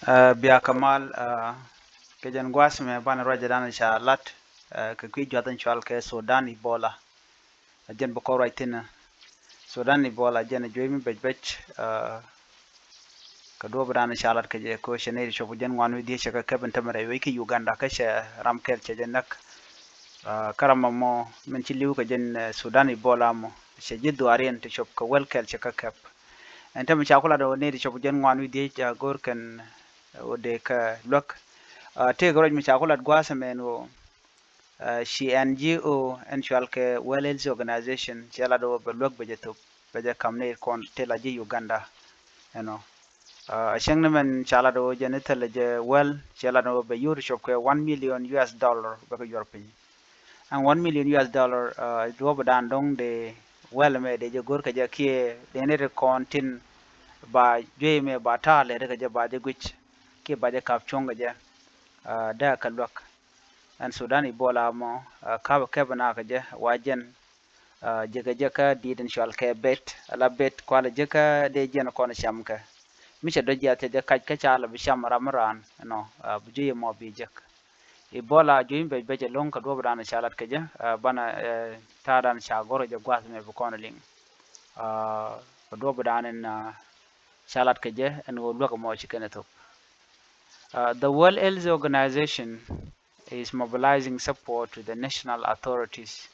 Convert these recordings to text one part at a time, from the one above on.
Biya kamal ke jan gwas me ban roja dan sha lat ke kwi jwatan chwal ke Sudan Ebola jen boko raitina Sudan Ebola jen jwe mi bej ka do bran sha lat ke je ko shene shobu jen wan wi di shaka ke ben tamare wi ki Uganda ka she ram kel che jen nak karama mo men ci liw ka jen Sudan Ebola mo she jiddu arien te shop ka wel kel che ka kep en tam cha kula do ne di shobu jen wan wi di gor ken ode ka lok te goroj mi chakulat gwasa men wo shi NGO en chwal ke Well Health Organization chala do be lok be jeto be je kamne kon te la ji Uganda you know sheng ne men chala do je ne tele je well chala do be yur shop ke 1 million US dollar be ko yorpin and 1 million US dollar do be dan dong de well me de je gor ka je kie de ne kon tin ba je me ba ta le de je ba je gwich ke ba je kap chonga je da ka lok an Sudan Ebola mo ka bana ka je wajen jega jeka diden shwal ke bet ala bet kwala jeka de jen ko na sham ka misha do jate de ka chala bi sham ramran no bu je mo bi jek Ebola joim be je long ka do bana shalat ka je bana tadan sha goro je gwas me bu kono ling do bana na shalat ka je en go lo ko mo shi keneto the World Health Organization is mobilizing support to the national authorities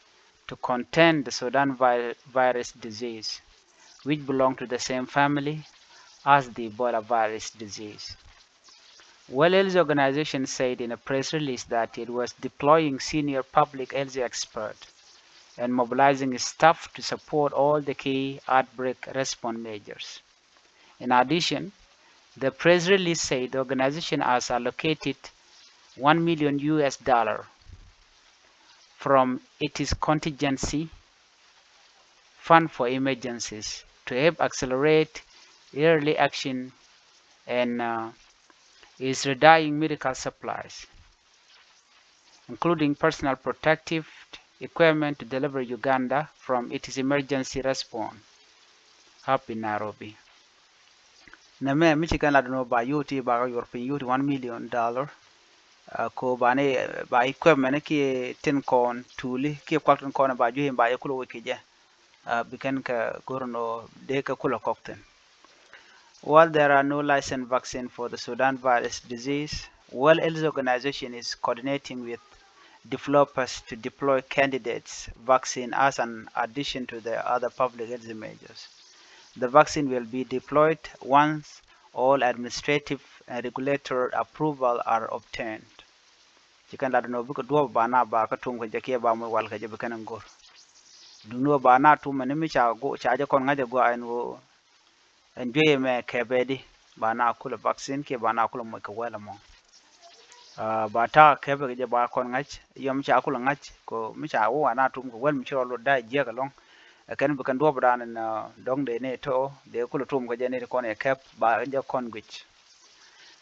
to contain the Sudan virus disease, which belong to the same family as the Ebola virus disease. World Health Organization said in a press release that it was deploying senior public health experts and mobilizing staff to support all the key outbreak response measures. In addition, the press release said the organization has allocated $1 million US from its contingency fund for emergencies to help accelerate early action and is readying medical supplies, including personal protective equipment to deliver Uganda from its emergency response hub in Nairobi. Name Michigan ladno ba yuti ba European yuti $1 million ko bane ba equipment ki tin kon tuli ki kwakton kon ba juhim ba yakulo wikije bikan ka gorno de ka kula kokten. While there are no licensed vaccines for the Sudan virus disease, World Health Organization is coordinating with developers to deploy candidates vaccine as an addition to the other public health measures. The vaccine will be deployed once all administrative and regulatory approval are obtained. Chikan lado no buka duwa bana ba ka tum ka jake ba mu wal ka je bukan ngor. Dunuwa bana tum ne mi cha go cha je kon ngaje go an wo enjoy me ke bedi bana kula vaccine ke bana kula mo ka wala mo. Ba ta ke be je ba kon ngaj yom cha kula ngaj ko mi cha wo ana tum ko wel mi chiro lo dai je ka long kan bukan duwa bana na dong de ne to de kula tum ka je ne kon e kep ba je kon gwich.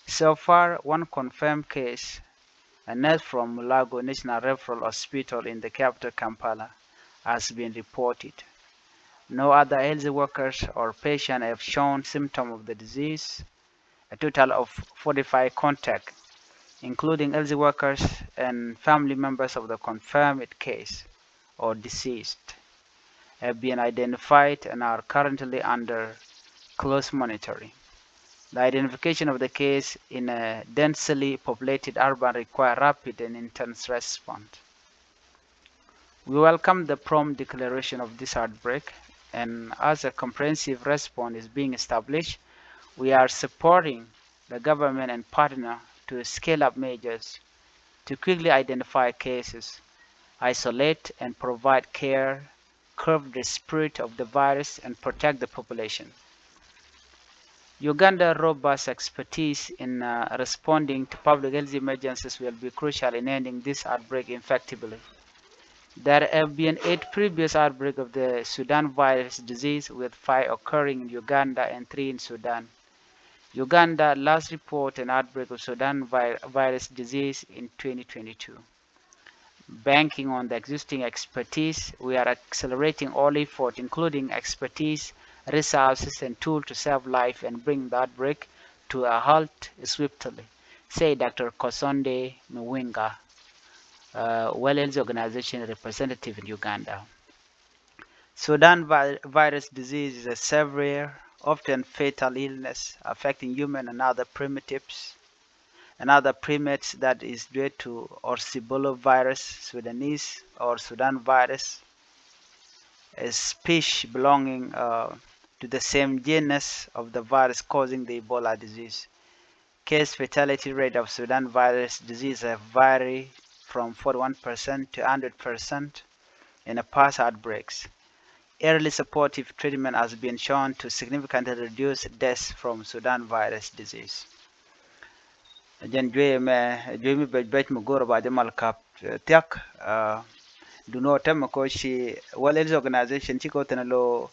So far one confirmed case, a nurse from Mulago National Referral Hospital in the capital Kampala, has been reported. No other health workers or patients have shown symptoms of the disease. A total of 45 contacts, including health workers and family members of the confirmed case or deceased, have been identified and are currently under close monitoring. The identification of the case in a densely populated urban requires rapid and intense response. We welcome the prompt declaration of this outbreak, and as a comprehensive response is being established, we are supporting the government and partners to scale up measures to quickly identify cases, isolate and provide care, curb the spread of the virus, and protect the population. Uganda's robust expertise in responding to public health emergencies will be crucial in ending this outbreak effectively. There have been 8 previous outbreaks of the Sudan virus disease, with 5 occurring in Uganda and 3 in Sudan. Uganda last reported an outbreak of Sudan virus disease in 2022. Banking on the existing expertise, we are accelerating all efforts, including expertise, resources, and tools to save life and bring the outbreak to a halt swiftly, said Dr. Kosonde Mwinga, World Health Organization representative in Uganda. Sudan virus disease is a severe, often fatal illness affecting human and other primates that is due to virus, Sudanese or Sudan virus, a species belonging to the same genus of the virus causing the Ebola disease. Case fatality rate of Sudan virus disease have varied from 41% to 100% in the past outbreaks. Early supportive treatment has been shown to significantly reduce deaths from Sudan virus disease. Jen juey mi bej mu goro ba jamal kap tiak do not tem ko shi World Health Organization chi ko tenalo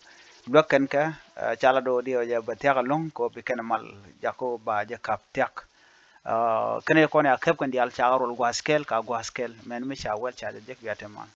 blokan ka chala do dio ja ba tiak long ko bi kana mal jako ba ja kap tiak kene ko ne akep kan dial cha rol gwaskel ka gwaskel men mi cha wel cha de jek biateman